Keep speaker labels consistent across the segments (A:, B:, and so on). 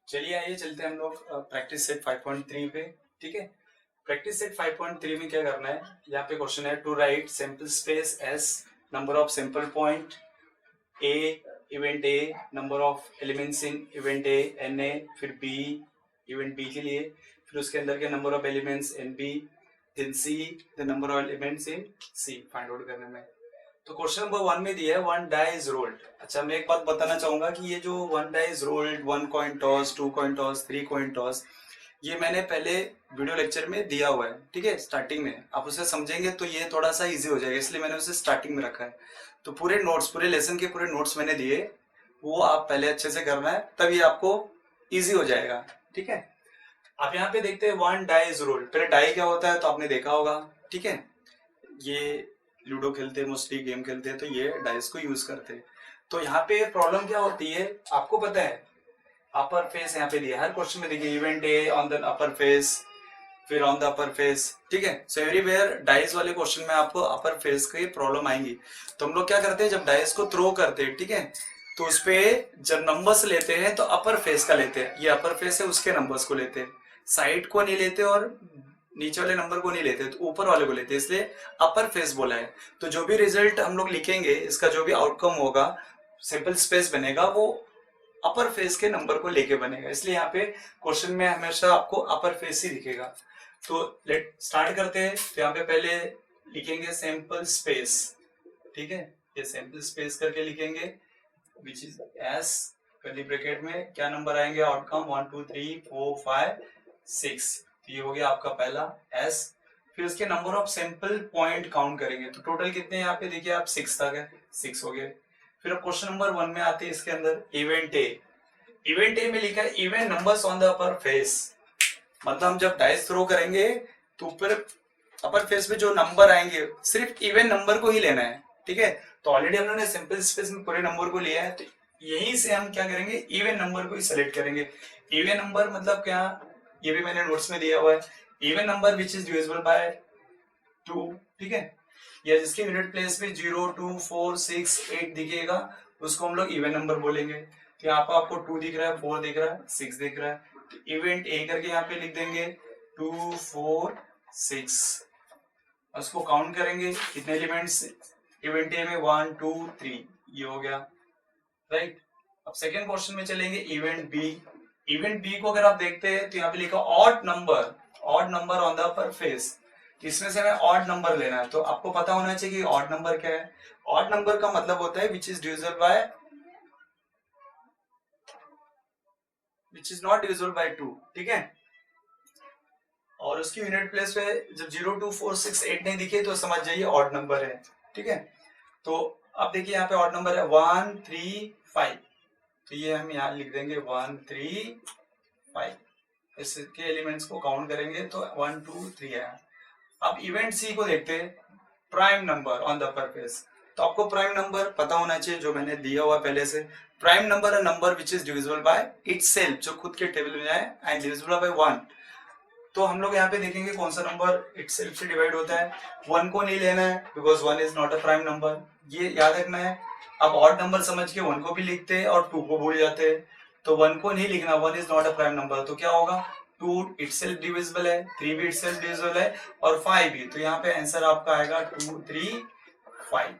A: चलिए आइए चलते हैं हम लोग प्रैक्टिस सेट 5.3 पे। ठीक है, प्रैक्टिस सेट 5.3 में क्या करना है, यहाँ पे क्वेश्चन है to write sample space S, number of sample point A, event A, number of elements in event A N A, फिर बी इवेंट बी के लिए, फिर उसके अंदर के number of elements N B, then C the number of elements in C find out करने में। तो क्वेश्चन नंबर 1 में दिया है वन डाई इज रोल्ड। अच्छा, मैं एक बात बताना चाहूंगा कि ये जो one die is rolled, one coin toss, two coin toss, three coin toss, ये मैंने पहले वीडियो लेक्चर में दिया हुआ है। ठीक है, स्टार्टिंग में आप उसे समझेंगे तो ये थोड़ा सा इजी हो जाएगा, इसलिए मैंने उसे स्टार्टिंग में रखा है। तो पूरे नोट्स, पूरे लेसन के पूरे नोट्स मैंने दिए, वो आप पहले अच्छे से करना है, तभी आपको इजी हो जाएगा। ठीक है, आप यहाँ पे देखते हैं वन डाई इज रोल्ड। पहले डाई क्या होता है तो आपने देखा होगा। ठीक है, ये लूडो खेलते हैं, मोस्टली गेम खेलते हैं तो ये डाइस को यूज करते हैं। तो यहाँ पे प्रॉब्लम क्या होती है आपको पता है, अपर फेस यहाँ पे दिया हर क्वेश्चन में, देखिए event A on the upper face, फिर ऑन द अपर फेस। ठीक है, सो एवरीवेयर डाइस वाले क्वेश्चन में आपको अपर फेस की प्रॉब्लम आएंगी। तो हम लोग क्या करते हैं, जब डाइस को थ्रो करते हैं, ठीक है, तो उस पे जब नंबर्स लेते हैं तो अपर फेस का लेते हैं, ये अपर फेस है उसके नंबर्स को लेते हैं, साइड को नहीं लेते और नीचे वाले नंबर को नहीं लेते, तो ऊपर वाले को लेते हैं, इसलिए अपर फेस बोला है। तो जो भी रिजल्ट हम लोग लिखेंगे, इसका जो भी आउटकम होगा, सिंपल स्पेस बनेगा, वो अपर फेस के नंबर को लेके बनेगा, इसलिए यहाँ पे क्वेश्चन में हमेशा आपको अपर फेस ही दिखेगा। तो लेट स्टार्ट करते हैं। तो यहाँ पे पहले लिखेंगे सैंपल स्पेस। ठीक है, ये सैंपल स्पेस करके लिखेंगे, which is S, curly bracket में क्या नंबर आएंगे आउटकम 1 2 3 4 5 6, ये हो गया आपका पहला एस। फिर उसके number of sample point count करेंगे, तो टोटल कितने यहाँ पे देखिए आप 6 तक है, 6 हो गए। फिर अब क्वेश्चन नंबर 1 में आते हैं, इसके अंदर इवेंट ए, इवेंट ए में लिखा है even numbers on the upper face, मतलब हम जब डाइस थ्रो करेंगे तो ऊपर अपर फेस पे जो नंबर आएंगे सिर्फ इवन नंबर को ही लेना है। ठीक है, तो ऑलरेडी हम लोगों ने सिंपल स्पेस में पूरे नंबर को लिया है, तो यहीं से हम क्या करेंगे, इवन नंबर को ही सेलेक्ट करेंगे। इवन नंबर मतलब क्या, ये भी मैंने नोट्स में दिया हुआ है, even number which is divisible by 2। ठीक है, या जिसके यूनिट प्लेस में 0 2 4 6 8 दिखेगा उसको हम लोग इवन नंबर बोलेंगे। तो यहाँ पर आपको 2 दिख रहा है, 4 दिख रहा है, 6 दिख रहा है, तो इवेंट ए करके यहाँ पे लिख देंगे 2 4 6, उसको काउंट करेंगे कितने एलिमेंट्स इवेंट ए में 1 2 3, ये हो गया राइट। अब सेकेंड क्वेश्चन में चलेंगे इवेंट बी। इवेंट बी को अगर आप देखते हैं तो यहाँ पे लिखा odd number, odd number on the upper face, इसमें से हमें ऑड नंबर लेना है। तो आपको पता होना चाहिए कि ऑड नंबर क्या है। ऑड नंबर का मतलब होता है which is divisible by, which is not divisible by 2। ठीक है, और उसकी यूनिट प्लेस पे जब 0 2 4 6 8 नहीं दिखे तो समझ जाइए ऑड नंबर है। ठीक है, तो अब देखिए यहाँ पे ऑड नंबर है 1 3 5, तो ये हम यहाँ लिख देंगे 1 3 5, इसके एलिमेंट्स को काउंट करेंगे तो 1 2 3 आया। अब इवेंट सी को देखते हैं, prime number on the upper face. तो आपको प्राइम नंबर पता होना चाहिए, जो मैंने दिया हुआ पहले से। प्राइम नंबर है number which is divisible by itself, जो खुद के टेबल में जाए, एंड डिविजिबल बाय 1। तो हम लोग यहाँ पे देखेंगे कौन सा नंबर इटसेल्फ से डिवाइड होता है। 1 को नहीं लेना है because 1 is not a prime number, ये याद रखना है। अब ऑड नंबर समझ के 1 को भी लिखते हैं और 2 को भूल जाते हैं, तो 1 को नहीं लिखना, 1 is not a prime number, तो क्या होगा 2 इटसेल्फ डिविजिबल है, 3 भी इटसेल्फ डिविजिबल है और 5 भी, तो यहाँ पे आंसर आपका आएगा 2 3 5।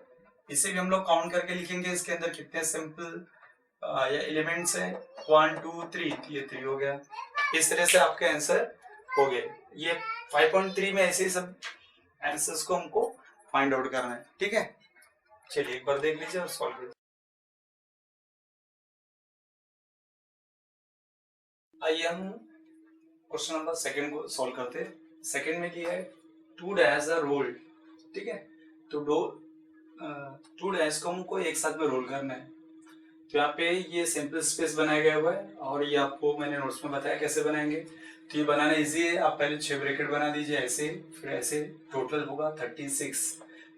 A: इसे भी हम लोग काउंट करके लिखेंगे, इसके अंदर कितने सिंपल या एलिमेंट्स है 1 2 3, ये 3 हो गया। इस तरह से आपके आंसर हो गए। ये 5.3 में ऐसे ही सब आंसर्स को हमको फाइंड आउट करना है। ठीक है, चलिए एक बार देख लीजिए और सॉल्व कीजिए। आइए हम क्वेश्चन नंबर सेकंड को सॉल्व करते हैं। सेकंड में क्या है, 2 डैश आर रोल्ड। ठीक है, तो 2 डैश को हमको एक साथ में रोल करना है। तो यहाँ पे ये सिंपल स्पेस बनाया गया हुआ है और ये आपको मैंने नोट्स में बताया कैसे बनाएंगे। तो ये बनाना इजी है, आप पहले 6 ब्रैकेट बना दीजिए ऐसे, फिर ऐसे, टोटल होगा 36।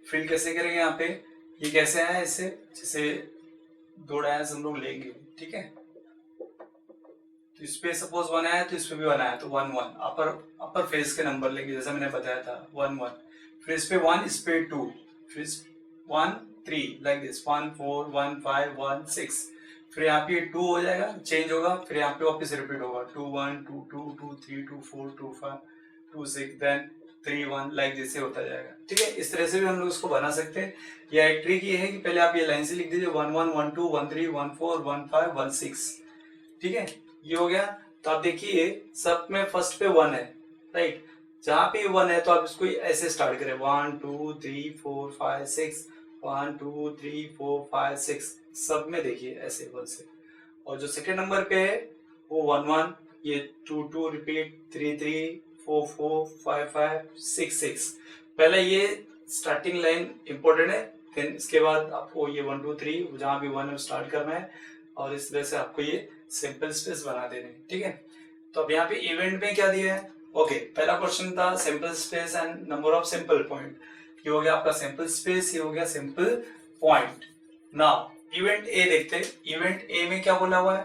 A: फिल कैसे करेंगे यहाँ पे, ये कैसे आया, इससे जैसे 2 डायस हम लोग लेंगे। ठीक है, तो इस पे सपोज 1 आया तो इस पे भी 1 आया, तो 1 1 अपर फेस के नंबर लेंगे जैसा मैंने बताया था 1 1, फिर इस पे 1, इस पे 2, फिर 1 3 लाइक दिस, 1 4 1 5 1 6, फिर यहाँ पे 2 हो जाएगा, चेंज होगा, फिर यहाँ पे वापस रिपीट होगा 2 1 2 2 2 3 2 4 2 5 2 6 देन 3 1 लाइक जैसे होता जाएगा। ठीक है, इस तरह से भी हम लोग इसको बना सकते हैं। या एक ट्रिक ये है कि पहले आप ये लाइन से लिख दीजिए 1 1 1 2 1 3 1 4 1 5 1 6। ठीक है, ये हो गया। तो आप देखिए सब में फर्स्ट पे 1 है, राइट। जहां पे 1 है तो आप इसको ऐसे स्टार्ट करें 1 2 3 4 5 6 1 2 3 4 5 6, सब में देखिए ऐसे 1 से। और जो सेकंड नंबर पे है वो 1 1, ये 2 2 रिपीट 3 3 4 4 5 5 6 6। पहले ये स्टार्टिंग लाइन इंपॉर्टेंट है, फिर इसके बाद आपको ये 1 2 3 जहां भी 1 है स्टार्ट करना है, और इस तरह से आपको ये सिंपल स्पेस बना देने। ठीक है, तो अब यहाँ पे इवेंट में क्या दिया है? ओके, पहला क्वेश्चन था simple space and number of simple point. ये हो गया आपका सिंपल स्पेस, ये हो गया simple point. Now event A देखते हैं। इवेंट ए में क्या बोला हुआ है?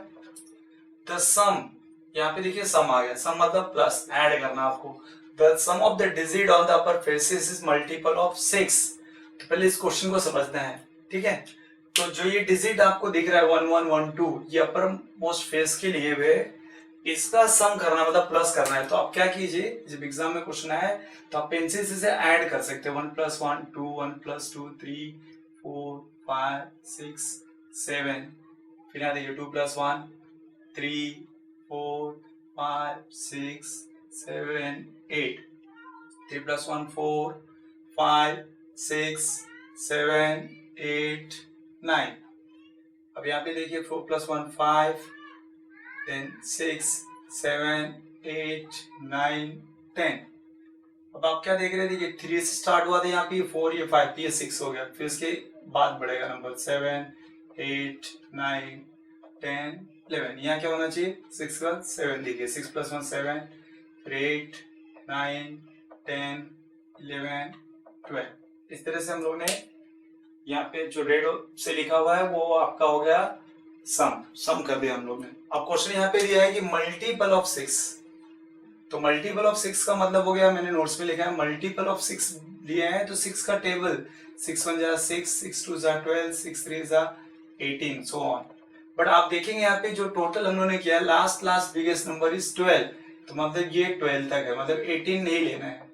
A: द सम, यहाँ पे देखिए सम आ गया, सम मतलब प्लस, ऐड करना आपको। The sum of the digit on the upper faces is multiple of 6। तो पहले इस क्वेश्चन को समझना है। ठीक है, तो जो ये डिजिट आपको दिख रहा है 1 1 1 2, ये अपर मोस्ट फेस के लिए हुए, इसका सम करना मतलब प्लस करना है। तो आप क्या कीजिए, जब एग्जाम में क्वेश्चन आए तो आप पेंसिल से ऐड कर सकते हैं 1 + 1 2 1 + 2 3 4 5 6 7। फिर यहाँ देखिए 2 + 1 3 4 5 6 7 8, 3 + 1 4 5 6 7 8 9। अब यहाँ पे देखिए 4 + 1 5, then 6 7 8 9 10। अब आप क्या देख रहे हैं? देखिए 3 से स्टार्ट हुआ था, यहाँ पे 4 ये 5 ये 6 हो गया, फिर इसके बाद बढ़ेगा नंबर 7 8 9 10 11। यहाँ क्या होना चाहिए? 6 का 7, देखिए 6 + 1 7, फिर 8 9 10 11 12। इस तरह से हम लोग ने यहाँ पे जो रेड से लिखा हुआ है वो आपका हो गया सम कर दिया हम लोग ने। अब क्वेश्चन यहाँ पे दिया है कि मल्टीपल ऑफ 6। तो मल्टीपल ऑफ 6 का मतलब हो गया, मैंने नोट्स में लिखा है मल्टीपल ऑफ 6 दिए हैं तो 6 का टेबल 6 1 = 6 6 2 = 12 6 3 = 18 सो ऑन। बट आप देखेंगे यहाँ पे जो टोटल हम लोगों ने किया लास्ट बिगेस्ट नंबर इज 12। तो मतलब ये 12 तक है, मतलब 18 नहीं लेना है।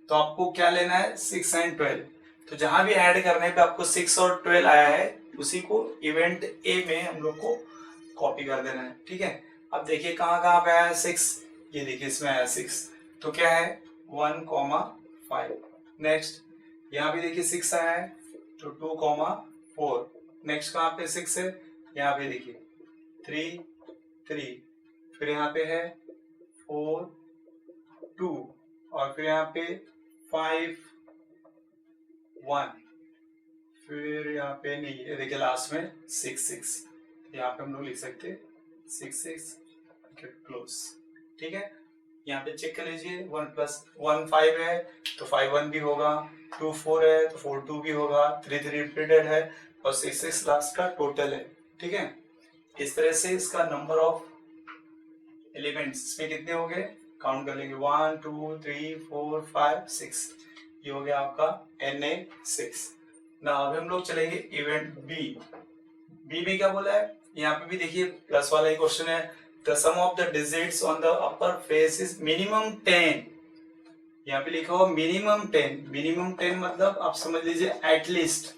A: तो आपको क्या लेना है? 6 और 12। तो जहां भी ऐड करने पे आपको 6 और 12 आया है, उसी को इवेंट ए में हम लोग को कॉपी कर देना है। ठीक है, अब देखिए कहाँ कहाँ पे आया है 6, ये देखिए इसमें आया 6, तो क्या है 1, 5। नेक्स्ट यहाँ पे देखिए 6 आया है तो 2, 4। नेक्स्ट कहाँ पे 6 है? यहाँ पे देखिए 3 3, फिर यहाँ पे है 4 2, और फिर यहाँ पे 5 1, फिर यहाँ पे नहीं, देखिए लास्ट में 6 6। यहाँ पे हम लोग लिख सकते हैं 6 6 क्लोज। ठीक है, यहाँ पे चेक कर लीजिए 1 + 1 5 है तो 5 1 भी होगा, 2 4 है तो 4 2 भी होगा, 3 3 रिपीटेड है और 6 6 लास्ट का टोटल है। ठीक है, इस तरह से इसका नंबर ऑफ एलिमेंट्स इसमें कितने हो गए काउंट कर लेंगे 1 2 3 4 5 6। ये हो गया आपका Na6 ना। अब हम लोग चलेंगे इवेंट बी। बी में क्या बोला है? यहाँ पे भी देखिए प्लस वाला ही क्वेश्चन है। The sum of the digits on the upper face is minimum 10। यहाँ पे लिखा हुआ मिनिमम 10। मिनिमम 10 मतलब आप समझ लीजिए एटलीस्ट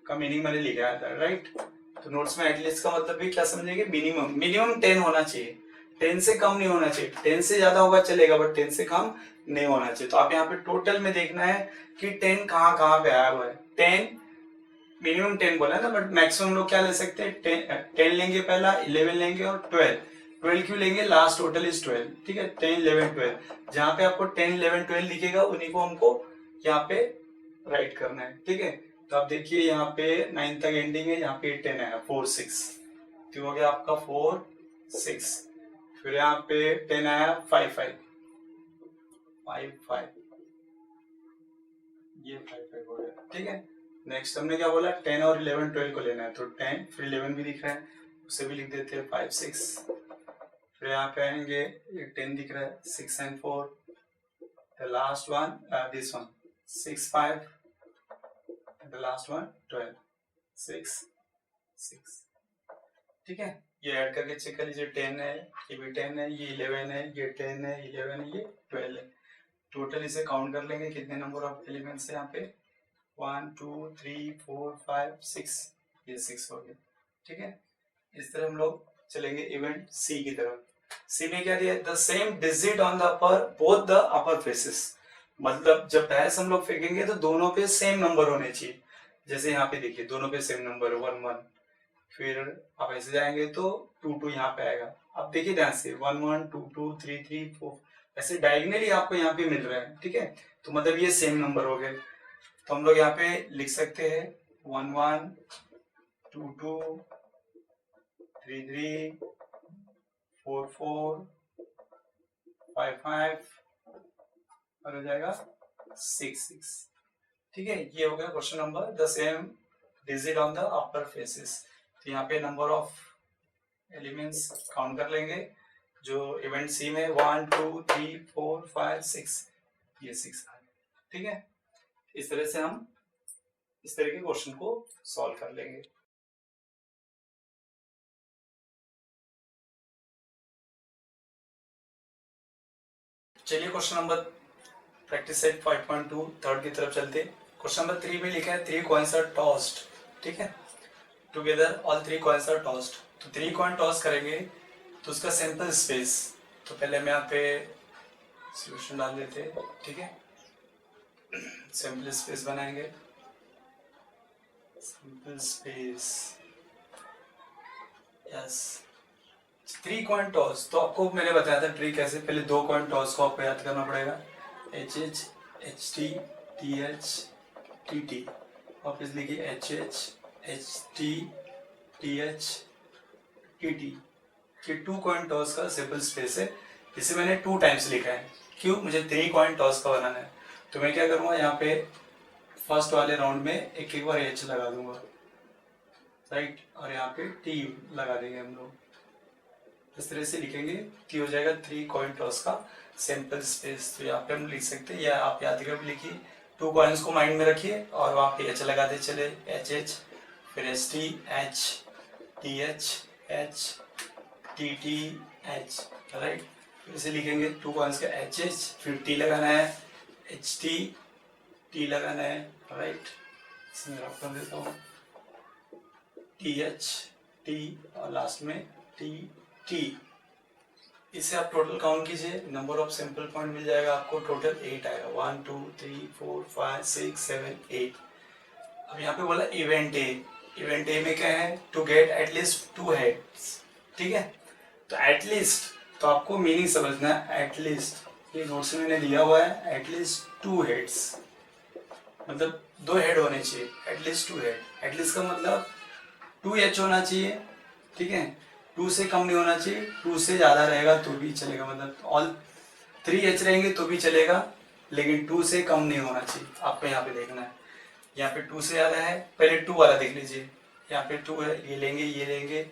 A: का मीनिंग मैंने लिखा था, राइट। तो नोट्स में एटलीस्ट का मतलब भी क्या समझेंगे? मिनिमम 10 होना चाहिए, 10 से कम नहीं होना चाहिए। 10 से ज्यादा होगा चलेगा बट 10 से कम नहीं होना चाहिए। तो आप यहाँ पे टोटल में देखना है कि 10 कहाँ कहाँ पे आया हुआ है। 10 मिनिमम 10 बोला है ना, बट मैक्सिमम लोग क्या ले सकते हैं? 10 लेंगे पहला, 11 लेंगे और 12। 12 क्यों लेंगे? Last total is 12। ठीक है, 10 11 12, जहां पे आपको 10 11 12 दिखेगा उन्हीं को हमको यहाँ पे राइट करना है। ठीक है, तो आप देखिए यहाँ पे 9 तक एंडिंग है, यहाँ पे 10 है 4 6, तो हो गया आपका 4 6। फिर यहाँ पे 10 आया 5 5 5 5, ये 5 5 हो गया। ठीक है, नेक्स्ट हमने क्या बोला? 10 और 11 12 को लेना है, तो 10 फिर 11 भी दिख रहा है उसे भी लिख देते हैं 5 6। फिर यहाँ पे आएंगे 10 दिख रहा है 6 and 4, the last one this one 6 5, and the last one 12 6 6। ठीक है, ये ऐड करके चेक कर लीजिए, 10 है, ये भी 10 है, ये 11 है, ये 10 है, 11 है, ये 12 है। टोटल इसे काउंट कर लेंगे, कितने नंबर ऑफ एलिमेंट्स है यहाँ पे, 1 2 3 4 5 6, ये 6 हो गया। ठीक है, इस तरह हम लोग चलेंगे इवेंट सी की तरफ। सी में क्या दिया, the same digit on the upper both the upper faces, मतलब जब डायस हम लोग फेंकेंगे तो दोनों पे सेम नंबर होने चाहिए। जैसे यहाँ पे देखिए दोनों पे सेम नंबर 1 1, फिर आप ऐसे जाएंगे तो 2 2 यहाँ पे आएगा। अब देखिए ध्यान से 1 1 2 2 3 3 4 ऐसे डायगनली आपको यहाँ पे मिल रहा है। ठीक है, तो मतलब ये सेम नंबर हो गए, तो हम लोग यहाँ पे लिख सकते हैं 1 1 2 2 3 3 4 4 5 5 और हो जाएगा 6 6। ठीक है, ये हो गया question number, the same digit on the upper faces. तो यहाँ पे नंबर ऑफ एलिमेंट्स काउंट कर लेंगे जो इवेंट सी में 1 2 3 4 5 6, ये 6 आ गया। ठीक है, इस तरह से हम इस तरह के क्वेश्चन को सॉल्व कर लेंगे। चलिए question number practice set 5.2 third की तरफ चलते। क्वेश्चन नंबर 3 में लिखा है 3 कॉइन्स आर टॉस्ड। ठीक है, together all 3 coins are tossed. तो 3 कॉइन टॉस करेंगे तो उसका सैंपल स्पेस, तो पहले हम यहाँ पे सॉल्यूशन डाल देते हैं। ठीक है, सैंपल स्पेस बनाएंगे, sample space yes 3 coin toss. तो आपको मैंने बताया था ट्रिक कैसे, पहले 2 कॉइन टॉस को आपको याद करना पड़ेगा, H H H T T H T T, वापस लिखिए H H H T T H T T. ये 2 कॉइन टॉस का सिंपल स्पेस है, इसे मैंने 2 टाइम्स लिखा है। क्यों, मुझे 3 कॉइन टॉस का बनाना है। तो मैं क्या करूँगा, यहाँ पे फर्स्ट वाले राउंड में एक एक बार एच लगा दूंगा, राइट, और यहाँ पे टी लगा देंगे हम लोग, इस तरह से लिखेंगे कि हो जाएगा 3 कॉइन टॉस का सैंपल स्पेस। तो यहाँ पे हम लिख सकते हैं, या आप याद करके लिखिए, 2 कॉइन्स को माइंड में रखिए और वहाँ पे एच लगाते चले, एच एच, फिर H T H T T H, right. फिर इसे लिखेंगे 2 कॉइन्स का एच एच, फिर टी लगाना है, एच टी लगाना है, राइट। इसमें रख कर देता हूँ टी एच टी और लास्ट में टी टी। इसे आप टोटल काउंट कीजिए, नंबर ऑफ सैंपल पॉइंट मिल जाएगा आपको, टोटल 8 आएगा, 1 2 3 4 5 6 7 8। अब यहाँ पे बोला इवेंट ए, इवेंट ए में क्या है, टू गेट एटलीस्ट 2 हेड्स। ठीक है, तो एटलीस्ट, तो आपको मीनिंग समझना है, एटलीस्ट ये नोट्स में मैंने दिया हुआ है, एटलीस्ट 2 हेड्स, मतलब 2 हेड होने चाहिए, एटलीस्ट 2 हेड। एटलीस्ट का मतलब 2 एच होना चाहिए। ठीक है, 2 से कम नहीं होना चाहिए, 2 से ज़्यादा रहेगा तो भी चलेगा, मतलब ऑल 3 एच रहेंगे तो भी चलेगा, लेकिन 2 से कम नहीं होना चाहिए। आपको यहाँ पे देखना है, यहाँ पे 2 से ज़्यादा है, पहले 2 वाला देख लीजिए, यहाँ पे 2 है, ये लेंगे,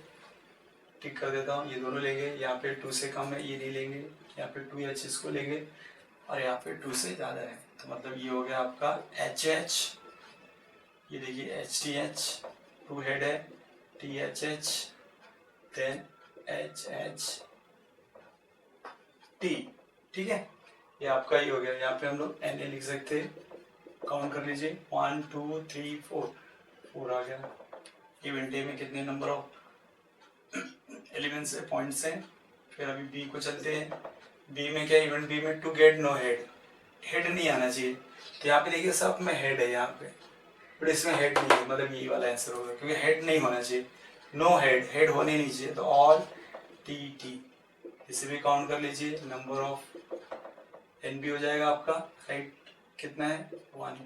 A: टिक कर देता हूँ, ये दोनों लेंगे, यहाँ पे 2 से कम है, ये नहीं लेंगे, यहाँ पे 2 एच इसको लेंगे, और यहाँ पे 2 से ज़्यादा है, तो मतलब ये हो गया आपका एच एच, ये देखिए एच टी एच, 2 हेड है, T H H, then H H T. ठीक है, ये आपका ही हो गया। यहाँ पे हम लोग एन ए लिख सकते हैं, काउंट कर लीजिए, 1 2 3 4 आ गया। इवेंट ए में कितने नंबर ऑफ एलिमेंट्स है, पॉइंट्स हैं। फिर अभी बी को चलते हैं, बी में क्या, इवेंट बी में to get no head, head नहीं आना चाहिए। तो यहाँ पे देखिए सब में हेड है यहाँ पे, बट इसमें हेड नहीं है, मतलब ये वाला आंसर होगा, क्योंकि हेड नहीं होना चाहिए, नो हेड, हेड होने नहीं चाहिए। तो ऑल टी टी, इसे भी काउंट कर लीजिए, नंबर ऑफ एन बी हो जाएगा आपका, राइट, कितना है 1।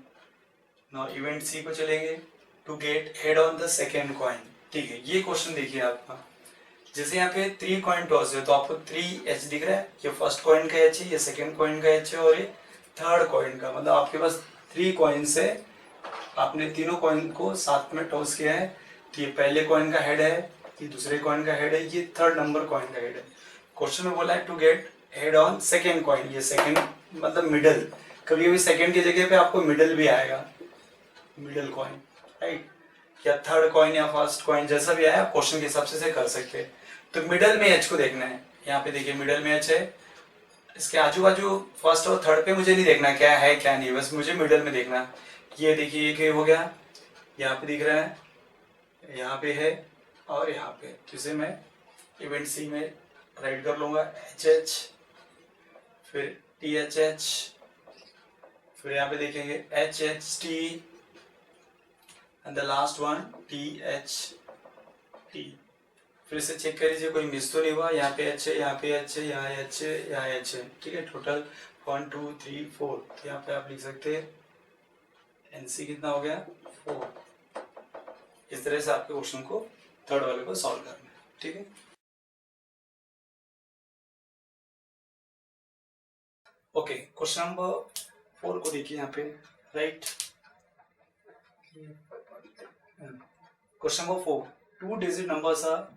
A: नाउ इवेंट सी को चलेंगे, to get head on the second coin. ठीक है, ये क्वेश्चन देखिए आपका, जैसे यहाँ पे 3 कॉइन टॉस है तो आपको 3 एच दिख रहा है, ये फर्स्ट कॉइन का एच है, ये सेकेंड कॉइन का एच है, और ये थर्ड कॉइन का, मतलब आपके पास 3 कॉइन्स है, आपने तीनों कॉइन को साथ में टॉस किया है। तो ये पहले कॉइन का हेड है, ये दूसरे कॉइन का हेड है, ये थर्ड नंबर कॉइन का हेड है। क्वेश्चन में बोला है to get head on second coin, ये सेकेंड मतलब मिडल, कभी कभी सेकेंड की जगह पे आपको मिडल भी आएगा, मिडल कॉइन, राइट। या थर्ड कॉइन या फर्स्ट कॉइन, जैसा भी आया आप क्वेश्चन के हिसाब से कर सकते हैं। तो मिडल में एच को देखना है, यहाँ पे देखिए मिडल में एच है, इसके आजू बाजू फर्स्ट और थर्ड पे मुझे नहीं देखना क्या है क्या नहीं, बस मुझे मिडल में देखना। ये देखिए एक हो गया, यहाँ पे दिख रहा है, यहाँ पे है और यहाँ पे, जिसे मैं इवेंट सी में राइट कर लूंगा एच एच, फिर टी एच एच, फिर यहाँ पे देखेंगे H H T and the last one T H T. फिर से चेक कर लीजिए कोई मिस तो नहीं हुआ, यहाँ पे एच है, यहाँ पे एच है, यहाँ एच है, यहाँ एच है, ठीक है। टोटल 1 2 3 4, तो यहाँ पे आप लिख सकते हैं एनसी कितना हो गया 4। इस तरह से आपके क्वेश्चन को थर्ड वाले को सॉल्व करना है, ठीक है। ओके, क्वेश्चन नंबर 4 को देखिए यहाँ पे, right. Question number 4, 2 digit numbers are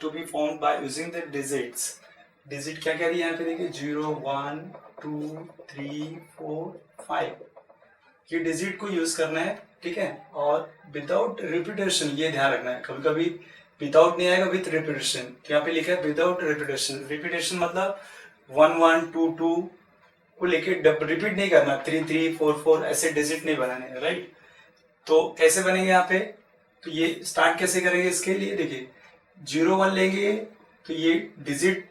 A: to be found by using the digits. Digit क्या क्या दिया यहाँ पे देखिए 0 1 2 3 4 5, ये डिजिट को यूज करना है, ठीक है। और विदाउट रिपीटेशन, ये ध्यान रखना है, कभी कभी विदाउट नहीं आएगा, विथ रिपीटेशन। तो यहाँ पे लिखा है विदाउट रिपीटेशन। रिपीटेशन मतलब 1 1 2 2 को लेके रिपीट नहीं करना, 3 3 4 4 ऐसे डिजिट नहीं बनाने, राइट। तो कैसे बनेंगे यहाँ पे, तो ये स्टार्ट कैसे करेंगे, इसके लिए देखिए 0 1 लेंगे, तो ये डिजिट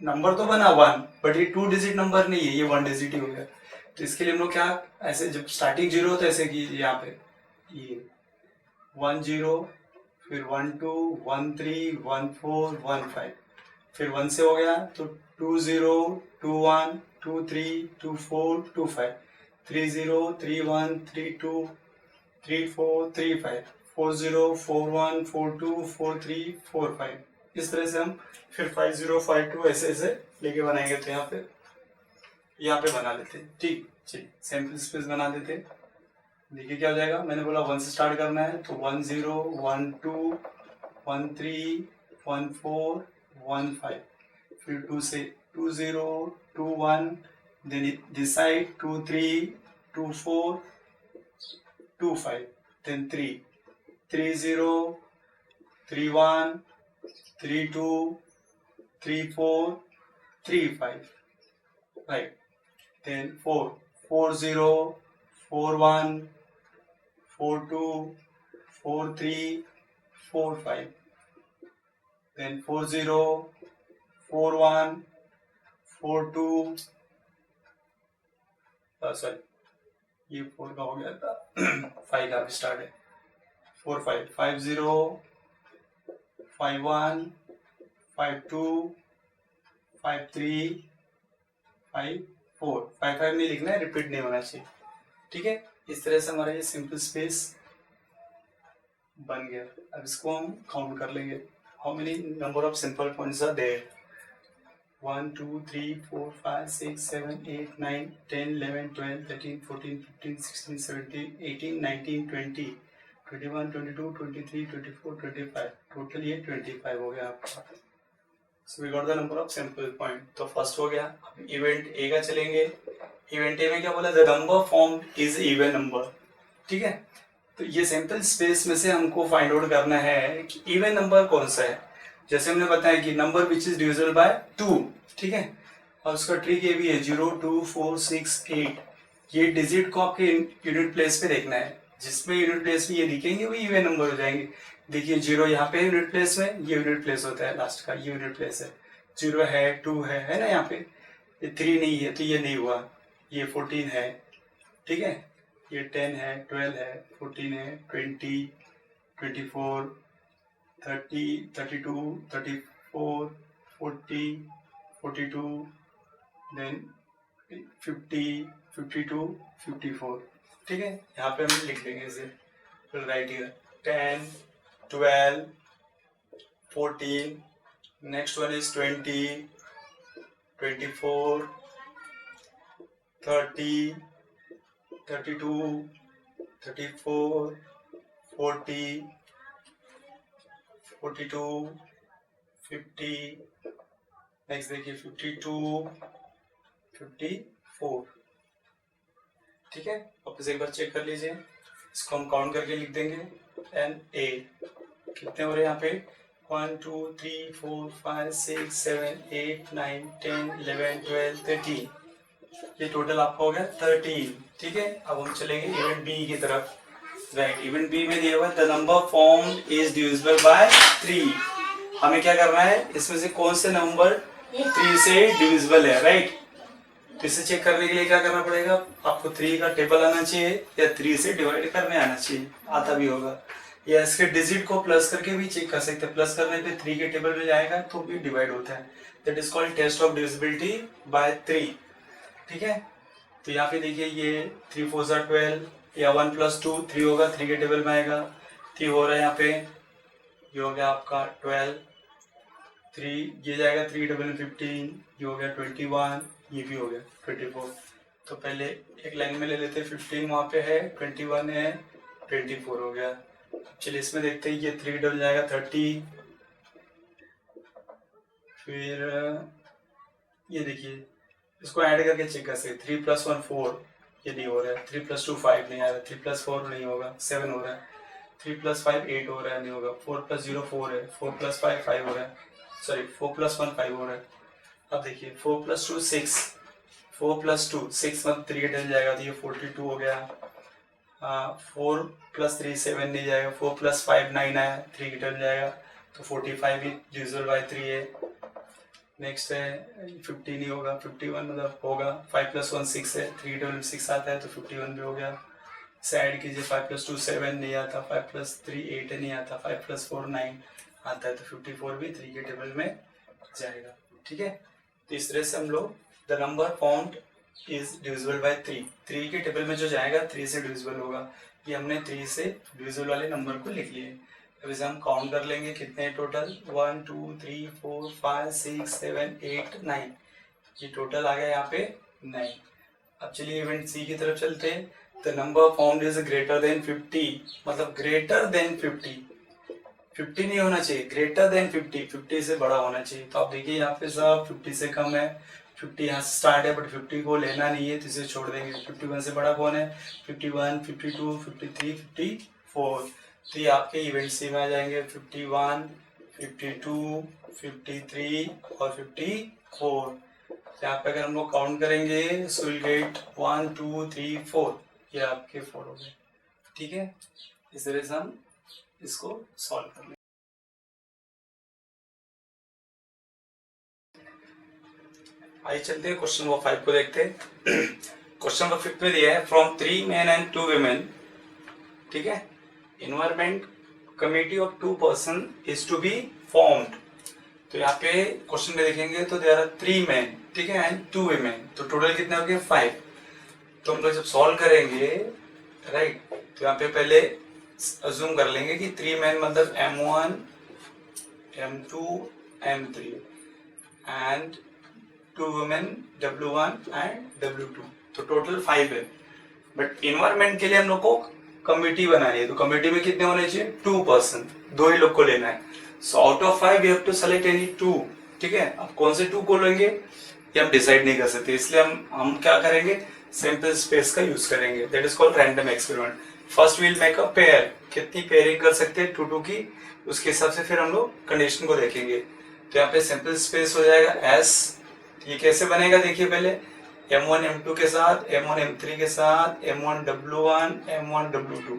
A: नंबर तो बना 1, बट ये 2 डिजिट नंबर नहीं है, ये 1 डिजिट ही हो गया। तो इसके लिए हम लोग क्या, ऐसे जब स्टार्टिंग 0 हो तो ऐसे कीजिए, यहाँ पे ये 1 0, फिर 1 2 1 3 1 4 1 5, फिर 1 से हो गया तो 2 0 2 1 2 3 2 4 2 5, 3 0 3 1 3 2 3 4 3 5, 4 0 4 1 4 2 4 3 4 5, इस तरह से हम फिर 5 0 5 2 ऐसे ऐसे लेके बनाएंगे। तो यहाँ पे बना लेते हैं, ठीक, चलिए सैंपल स्पेस बना देते हैं। देखिए क्या हो जाएगा, मैंने बोला 1 से स्टार्ट करना है, तो 1 0 1 2 1 3 1 4 1 5, फिर 2 से 2 0 2 1, then this side 2 3 2 4 2 5, then 3 3 0 3 1 3 2 3 4 3 5, right, then 4 4 0 4 1 4 2 4 3 4 5, then 4 0 4 1 4 2, sorry ये 4 का हो गया था 5 का भी स्टार्ट है, 4 5 5 0 5 1 5 2 5 3 5 4, 5 5 नहीं लिखना है, रिपीट नहीं होना चाहिए, ठीक है। इस तरह से हमारा ये सिंपल स्पेस बन गया। अब इसको हम काउंट कर लेंगे, how many number of simple points are there, 1 2 3 4 5 6 7 8 9 10 11 12 13 14 15 16 17 18 19 20 21 22 23 24 25, total ये 25 हो गया आपका। So we got the number of simple point. तो फर्स्ट हो गया। इवेंट ए का चलेंगे, इवेंट ए में क्या बोला, the number formed is even number, ठीक है। तो ये सैंपल स्पेस में से हमको फाइंड आउट करना है कि इवन नंबर कौन सा है। जैसे हमने बताया कि number which is divisible by 2, ठीक है। और उसका ट्रिक ये भी है 0 2 4 6 8, ये डिजिट को आपके यूनिट प्लेस पे देखना है, जिसमें यूनिट प्लेस में ये दिखेंगे वही इवन नंबर हो जाएंगे। देखिए 0 यहाँ पे यूनिट प्लेस में, ये यूनिट प्लेस होता है लास्ट का, ये यूनिट प्लेस है, 0 है 2 है ना, यहाँ पे ये 3 नहीं है तो ये नहीं हुआ, ये 14 है, ठीक है, ये 10 है 12 है 14 है 20 24 30 32 34 40 42, देन 50 52 54, ठीक है। यहाँ पे हम लिख देंगे इसे, फिर right here 10 12 14, next one is 20 24 30 32 34 40 42 50, next देखिए 52 54, ठीक है। वापस एक बार चेक कर लीजिए, इसको हम काउंट करके लिख देंगे एन ए। कितने हो रहे हैं यहाँ पे 1 2 3 4 5 6 7 8 9 10 11 12 13, ये टोटल आपका हो गया 13। ठीक है, अब हम चलेंगे इवेंट बी की तरफ। राइट, इवेंट बी में दिया हुआ the number formed is divisible by 3। हमें क्या करना है, इसमें से कौन से नंबर 3 से डिविजिबल है। राइट, तो इसे चेक करने के लिए क्या करना पड़ेगा, आपको 3 का टेबल आना चाहिए या 3 से डिवाइड करने आना चाहिए, आता भी होगा, या इसके डिजिट को प्लस करके भी चेक कर सकते हैं। प्लस करने पे 3 के टेबल में जाएगा तो भी डिवाइड होता है। That is called test of divisibility by 3। ठीक है, तो यहाँ पे देखिए ये 3 4 ज़ा 12 या 1 + 2 3 होगा, 3 के टेबल में आएगा। 3 हो रहा है यहाँ पे, ये हो गया आपका 12, 3 ये जाएगा 3 डबल में 15, ये हो गया 21, ये भी हो गया 24। तो पहले एक लाइन में ले लेते हैं, 15 वहाँ पे है, 21 है, 24 हो गया। चलिए इसमें देखते हैं, ये 3 डबल जाएगा 30, फिर ये देखिए इसको ऐड करके चेक कर सकते, 3 + 1 4, ये नहीं हो रहा है, 3 + 2 5 नहीं आ रहा, 3 + 4 नहीं होगा, 7 हो रहा है, 3 + 5 8 हो रहा है, नहीं होगा, 4 + 0 4 है, 4 + 5 5 हो रहा है, सॉरी 4 + 1 5 हो रहा है। अब देखिए 4 + 2 6, 4 + 2 6 मतलब 3 के टेबल जाएगा, तो ये 42 हो गया। 4 + 3 7 नहीं जाएगा, 4 + 5 9 आया, 3 के टेबल जाएगा, तो 45 भी डिविजिबल बाय 3 है। नेक्स्ट है 50 नहीं होगा, 51 मतलब होगा, 5 + 1 6 है, 3 टेबल में 6 आता है, तो 51 भी हो गया। इसे ऐड कीजिए, 5 + 2 7 नहीं आता, 5 + 3 8 नहीं आता, 5 + 4 9 आता है, तो 54 भी 3 के टेबल में जाएगा। ठीक है, तो इस तरह से हम लोग the number formed is divisible by 3, 3 के टेबल में जो जाएगा 3 से डिविजिबल होगा। ये हमने 3 से डिविजिबल वाले नंबर को लिख लिए। अब इसे हम काउंट कर लेंगे, कितने टोटल 1 2 3 4 5 6 7 8 9, ये टोटल आ गया यहाँ पे 9। अब चलिए इवेंट सी की तरफ चलते हैं। The number formed is greater than 50, मतलब ग्रेटर देन 50, 50 नहीं होना चाहिए, ग्रेटर देन 50, 50 से बड़ा होना चाहिए। तो आप देखिए यहाँ पे सब 50 से कम है, 50 यहाँ से स्टार्ट है, बट 50 को लेना नहीं है तो इसे छोड़ देंगे। 51 से बड़ा कौन है, 51 52 53 54, तो ये आपके इवेंट सी में आ जाएंगे, 51 52 53 और 54। यहाँ पे अगर हम लोग काउंट करेंगे सो विल गेट 1 2 3 4, ये आपके 4 हो गए। ठीक है, इस तरह से हम इसको सॉल्व कर लेंगे। आइए चलते हैं क्वेश्चन नंबर 5 को देखते हैं। क्वेश्चन नंबर 5 में दिया है फ्रॉम 3 men and 2 women, ठीक है, environment committee of 2 person is to be formed. तो यहाँ पे क्वेश्चन में देखेंगे तो देयर आर 3 men, ठीक है, एंड 2 women, तो टोटल कितने हो गए 5। तो हम लोग जब सॉल्व करेंगे, राइट, तो यहाँ पे पहले अज्यूम कर लेंगे कि 3 men मतलब M1 M2 M3 and 2 women W1 and W2, तो टोटल 5 है। बट इन्वायरमेंट के लिए हम लोग को कमिटी बनानी है, तो कमिटी में कितने होने चाहिए 2 person, 2 ही लोग को लेना है। So out of 5 we have to select any 2, ठीक है। अब कौन से 2 को लेंगे ये हम डिसाइड नहीं कर सकते, इसलिए हम क्या करेंगे, सैंपल स्पेस का यूज करेंगे, that is called random experiment. First we'll make a pair, कितनी पेयरिंग कर सकते हैं 2 2 की, उसके हिसाब से फिर हम लोग कंडीशन को देखेंगे। तो यहाँ पे सैंपल स्पेस हो जाएगा S। ये कैसे बनेगा देखिए, पहले M1 M2 के साथ, M1 M3 के साथ, M1 W1 M1 W2,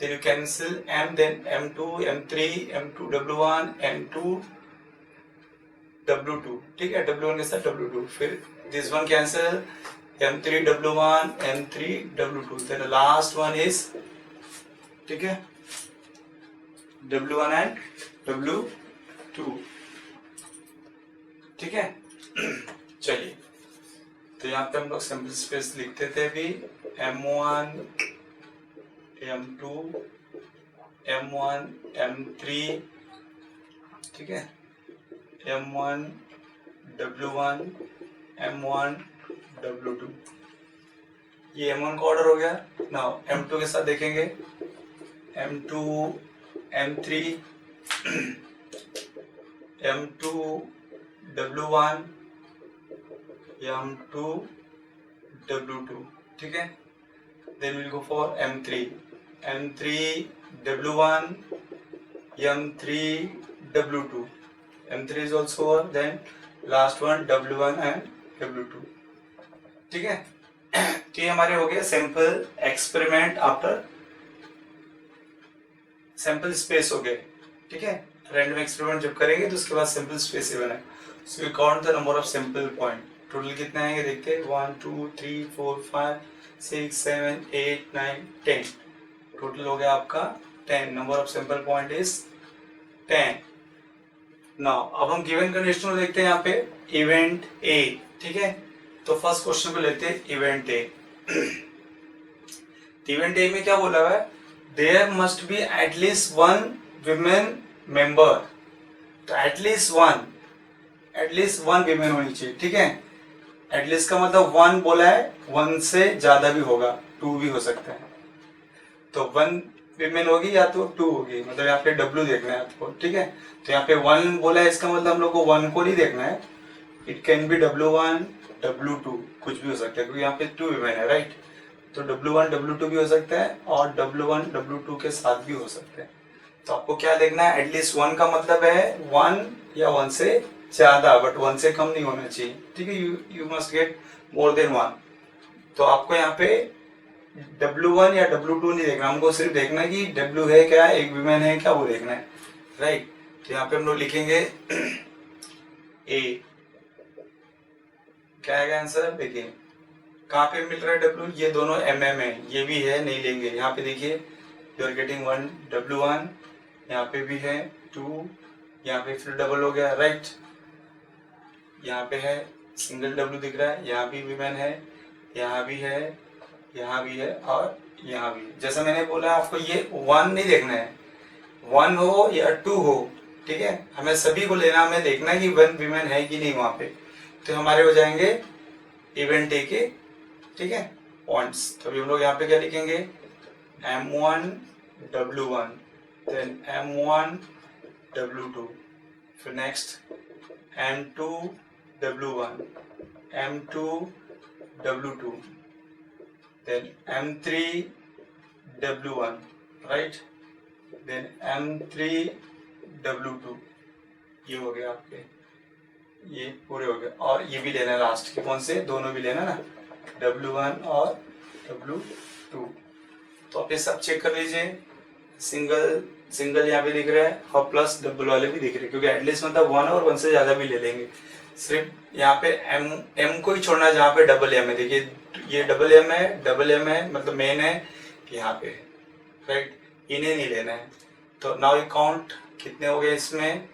A: then you cancel M, then M2 M3 M2 W1 M2 W2, ठीक है, W1 के साथ W2, फिर this one cancel M3 W1 M3 W2, then the last one is, ठीक है, W1 and W2, ठीक है। चलिए, तो यहाँ पे हम लोग सैंपल स्पेस लिखते थे अभी, M1 M2 M1 M3, ठीक है, M1 W1 M1 W2, ये M1 का ऑर्डर हो गया। नाउ M2 के साथ देखेंगे, M2 M3 M2 W1 M2 W2, ठीक है, then we'll go for M3, M3W1, M3W2. M3 is also over, then last one W1 and W2. ठीक है, तो ये हमारे हो गए simple experiment after sample space हो गए. ठीक है, रैंडम एक्सपेरिमेंट जब करेंगे तो उसके बाद सैंपल स्पेस बना है. So we count the number of sample point. Total कितने आएंगे देखते हैं. 1 2 3 4 5 6 7 8 9 10. टोटल हो गया आपका 10. Number of sample point is 10. Now अब हम गिवन कंडीशन को देखते हैं यहाँ पे इवेंट ए. ठीक है, तो फर्स्ट क्वेश्चन को लेते हैं इवेंट ए. इवेंट ए में क्या बोला हुआ है, there must be at least one women member. तो एटलीस्ट वन विमेन होनी चाहिए. ठीक है, एटलीस्ट का मतलब वन बोला है, वन से ज्यादा भी होगा, टू भी हो सकता है. तो वन विमेन होगी या तो टू होगी, मतलब यहाँ पे डब्ल्यू देखना है आपको. ठीक है, तो यहाँ पे वन बोला है, इसका मतलब हम लोग को वन को नहीं देखना है. It can be W1 W2, कुछ भी हो सकता है, क्योंकि यहाँ पे टू विमेन है. राइट, तो W1 W2 भी हो सकता है और W1 W2 के साथ भी हो सकते हैं. तो आपको क्या देखना है, एटलीस्ट वन का मतलब है वन या वन से ज्यादा, बट वन से कम नहीं होना चाहिए. ठीक है, you must get more than one. तो आपको यहाँ पे W1 या W2 नहीं देखना, हमको सिर्फ देखना है कि W है क्या, एक विमेन है क्या, वो देखना है. राइट, तो यहाँ पे हम लोग लिखेंगे ए. क्या है आंसर, देखिए कहाँ पे मिल रहा है W, ये दोनों MM है, ये भी है, नहीं लेंगे. यहाँ पे देखिए you are getting one W1, यहाँ पे भी है 2, यहाँ पे फिर डबल हो गया. राइट, यहाँ पे है सिंगल W दिख रहा है, यहाँ भी विमेन है, यहाँ भी है, यहाँ भी है और यहाँ भी है. जैसा मैंने बोला आपको, ये वन नहीं देखना है, वन हो या टू हो. ठीक है, हमें सभी को लेना, हमें देखना है कि वन विमेन है कि नहीं वहां पे. तो हमारे हो जाएंगे इवेंट ए के. ठीक है, पॉइंट्स. तो अभी हम लोग यहाँ पे क्या लिखेंगे, M1 W1, then M1 W2, फिर next M2 W1, M2 W2, then M3 W1, right, then M3 W2. ये हो गया आपके, ये पूरे हो गए. और ये भी लेना है लास्ट के, कौन से, दोनों भी लेना ना, W1 और W2. तो आप ये सब चेक कर लीजिए. सिंगल यहाँ पे दिख रहा है और प्लस डबल वाले भी दिख रहे हैं, क्योंकि एटलीस्ट मतलब वन और वन से ज्यादा भी ले लेंगे. सिर्फ यहाँ पे M को ही छोड़ना है जहाँ पे डबल M है. देखिए ये डबल M है, मतलब मेन है यहाँ पे. राइट, इन्हें नहीं लेना है. तो नाउ यू काउंट कितने हो गए इसमें.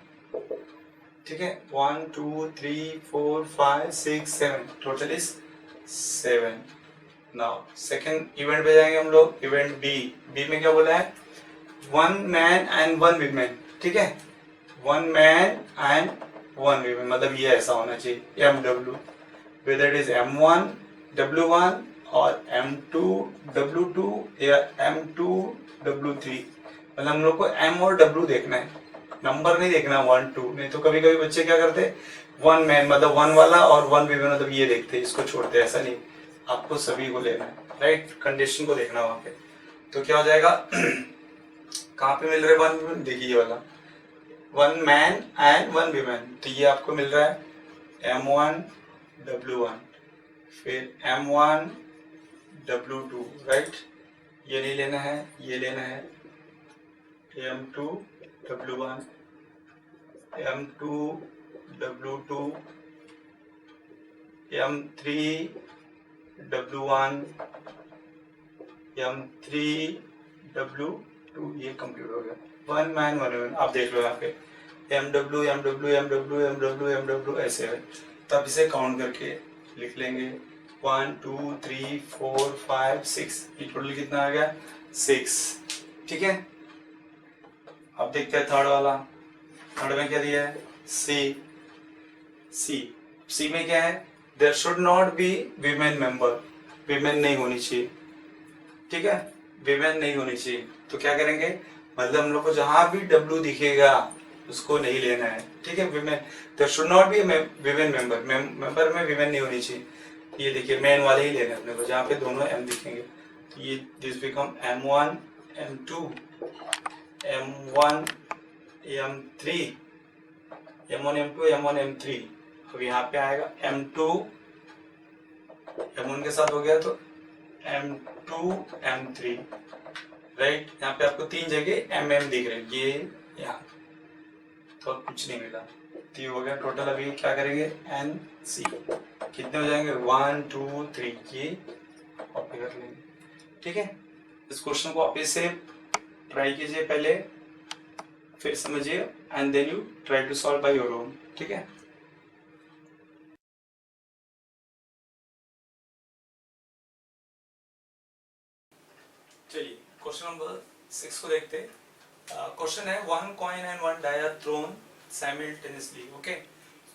A: ठीक है, 1 2 3 4 5 6 7, total is 7. Now second event पे जाएंगे हम लोग. इवेंट बी में क्या बोला है, one man and one women. ठीक है, one man and one women, मतलब ये ऐसा होना चाहिए MW, whether it is M1 W1 और M2 W2 या M2 W3. मतलब हम लोग को M और W देखना है, नंबर नहीं देखना 1 2. नहीं तो कभी कभी बच्चे क्या करते हैं, वन मैन मतलब वन वाला और वन वीमेन मतलब ये देखते हैं, इसको छोड़ते हैं. ऐसा नहीं, आपको सभी को लेना है. राइट, कंडीशन को देखना वहां पे. तो क्या हो जाएगा, कहाँ पे मिल रहा है वन विमेन, देखिए ये वाला, one man and one women. तो ये आपको मिल रहा है M1 W1, फिर M1 W2. राइट, ये नहीं लेना है, ये लेना है M2 W1, M2 W2, M3 W1, M3 W2. ये कंप्लीट हो गया. One man one women. आप देख लो यहाँ पे MW MW MW MW MW ऐसे है. तो आप इसे काउंट करके लिख लेंगे 1 2 3 4 5 6. ये टोटल कितना आ गया, 6. ठीक है, अब देखते हैं थर्ड वाला. थर्ड में क्या दिया है, सी में क्या है, there should not be women member. Women नहीं होनी चाहिए. ठीक है, वीमेन नहीं होनी चाहिए. तो क्या करेंगे, मतलब हम लोग को जहां भी W दिखेगा उसको नहीं लेना है. ठीक है, women, there should not be women member. Member में वीमेन नहीं होनी चाहिए. ये देखिए मैन वाले ही लेने अपने को, जहाँ पे दोनों M दिखेंगे. तो ये this become M1 M2, M1, M3, M1, M2, M1, M3। अब यहाँ पे आएगा M2, M1 के साथ हो गया तो M2, M3, राइट। यहाँ पे आपको 3 जगह MM दिख रहे हैं, ये यहाँ तो कुछ नहीं मिला, तो ये हो गया टोटल। अभी क्या करेंगे, NC कितने हो जाएंगे, 1 2 3, ये कॉपी कर लेंगे, ठीक है। इस क्वेश्चन को वापस से ट्राई कीजिए पहले, फिर समझिए, and then you try to solve by your own, ठीक है। चलिए क्वेश्चन नंबर 6 को देखते हैं। क्वेश्चन है 1 coin and 1 die are thrown simultaneously, okay.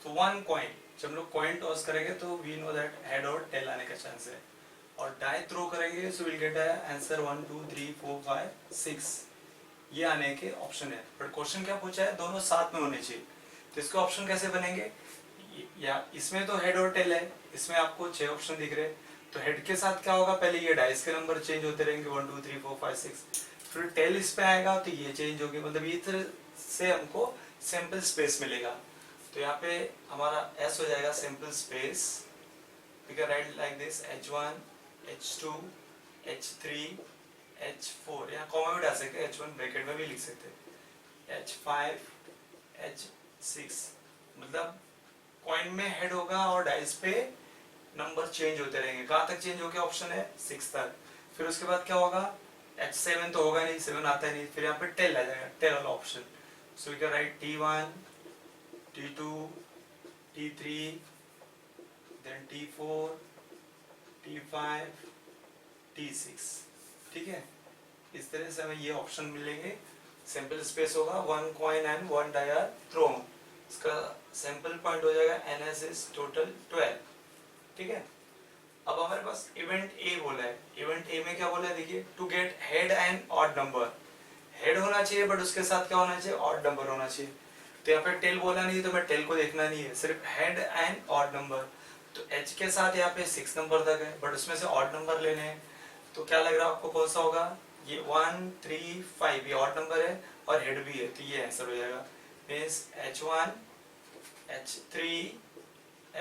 A: तो 1 कॉइन, जब हम लोग कॉइन टॉस करेंगे तो वी नो दैट हेड और टेल आने का चांस है, और डाई थ्रो करेंगे सो विल गेट आंसर 1 2 3 4 5 6, ये आने के ऑप्शन है। बट क्वेश्चन क्या पूछा है, दोनों साथ में होने चाहिए, तो इसके ऑप्शन कैसे बनेंगे, या इसमें तो हेड और टेल है, इसमें आपको 6 ऑप्शन दिख रहे हैं, तो हेड के साथ क्या होगा, पहले ये डाइस के नंबर चेंज होते रहेंगे 1 2 3 4 5 6, फिर टेल इस पे आएगा तो ये चेंज होगी, मतलब ये तरह से हमको सैंपल स्पेस मिलेगा। तो यहाँ पे हमारा S हो जाएगा sample space, we can write like this H1, H2, H3, H4, यहाँ कॉमा भी डाल सकते हैं, H1 ब्रैकेट में भी लिख सकते हैं, H5, H6, मतलब कॉइन में हेड होगा और डाइस पे नंबर चेंज होते रहेंगे, कहाँ तक चेंज हो गया, ऑप्शन है 6 तक। फिर उसके बाद क्या होगा, H7 तो होगा नहीं, 7 आता है नहीं, फिर यहाँ पे टेल आ जाएगा, टेल वाला option, so we can write T1, T2, T3, then T4, T5, T6, ठीक है। इस तरह से हमें ये ऑप्शन मिलेंगे, सैंपल स्पेस होगा 1 coin and 1 die are thrown, इसका सैंपल पॉइंट हो जाएगा NS इज टोटल 12, ठीक है। अब हमारे पास इवेंट ए बोला है, इवेंट ए में क्या बोला है, देखिए to get head and odd number, head होना चाहिए बट उसके साथ क्या होना चाहिए, ऑड नंबर होना चाहिए। तो यहाँ पे टेल बोला नहीं, तो मैं टेल को देखना नहीं है, सिर्फ हेड एंड ऑड नंबर। तो H के साथ यहाँ पे 6 नंबर तक है, बट उसमें से ऑड नंबर लेने हैं, तो क्या लग रहा है आपको कौन सा होगा, ये 1 3 5, ये ऑड नंबर है और हेड भी है, तो ये आंसर हो जाएगा, मीन्स H1, H3,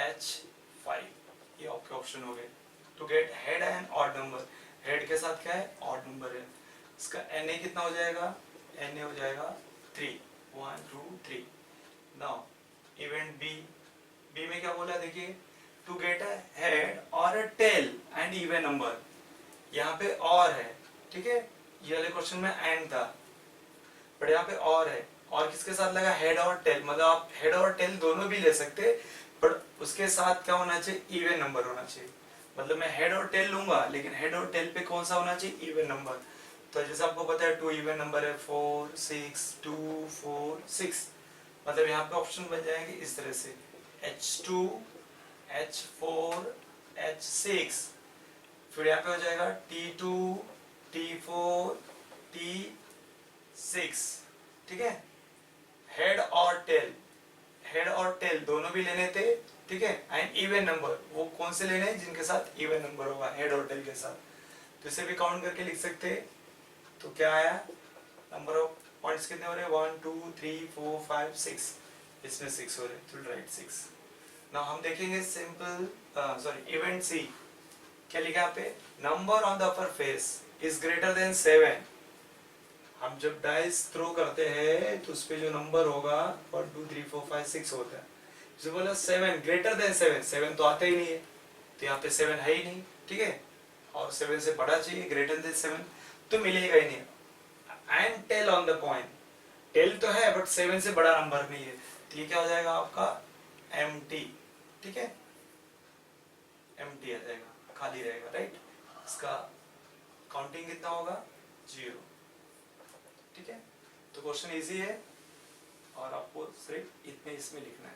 A: H5, ये आपके ऑप्शन हो गए। To get head and odd number, head के साथ क्या है, ऑड नंबर है, इसका Na कितना हो जाएगा, Na हो जाएगा 3, 1 2 3। नाउ इवेंट बी में क्या बोला, देखिए टू गेट अ हेड और अ टेल एंड इवन नंबर, यहाँ पे और है, ठीक है, ये वाले क्वेश्चन में एंड था, बट यहाँ पे और है, और किसके साथ लगा, हेड और टेल, मतलब आप हेड और टेल दोनों भी ले सकते, पर उसके साथ क्या होना चाहिए, इवन नंबर होना चाहिए। मतलब मैं हेड और टेल लूंगा, लेकिन हेड और टेल पे कौन सा होना चाहिए, इवन नंबर। तो जैसे आपको पता है 2 इवन नंबर है, 4 6 2 4 6, मतलब यहाँ पे ऑप्शन बन जाएंगे इस तरह से, H2, H4, H6, फिर यहाँ पे हो जाएगा T2, T4, T6, ठीक है। हेड और टेल, हेड और टेल दोनों भी लेने थे, ठीक है, एंड इवन नंबर, वो कौन से लेने हैं, जिनके साथ इवन नंबर होगा हेड और टेल के साथ, तो इसे भी काउंट करके लिख सकते हैं। तो क्या आया, नंबर ऑफ पॉइंट्स कितने हो रहे हैं, 1 2 3 4 5 6, इसमें 6 हो रहे हैं, तो राइट 6। नाउ हम देखेंगे सिंपल सॉरी इवेंट सी, क्या लिखा यहाँ पे, number on the upper face is greater than 7। हम जब डाइस थ्रो करते हैं तो उस पे जो नंबर होगा 1 2 3 4 5 6 होता है, जो बोला 7 ग्रेटर देन 7, 7 तो आता ही नहीं है, तो यहाँ पे 7 है ही नहीं, ठीक है, और 7 से बड़ा चाहिए, ग्रेटर देन 7 तो मिलेगा ही नहीं। And tail on the coin, tail तो है बट 7 से बड़ा नंबर नहीं है, तो ये क्या हो जाएगा आपका एम्प्टी, ठीक है, एम्प्टी आ जाएगा, खाली रहेगा, राइट। इसका काउंटिंग कितना होगा, 0, ठीक है। तो क्वेश्चन इजी है और आपको सिर्फ इतने इसमें लिखना है।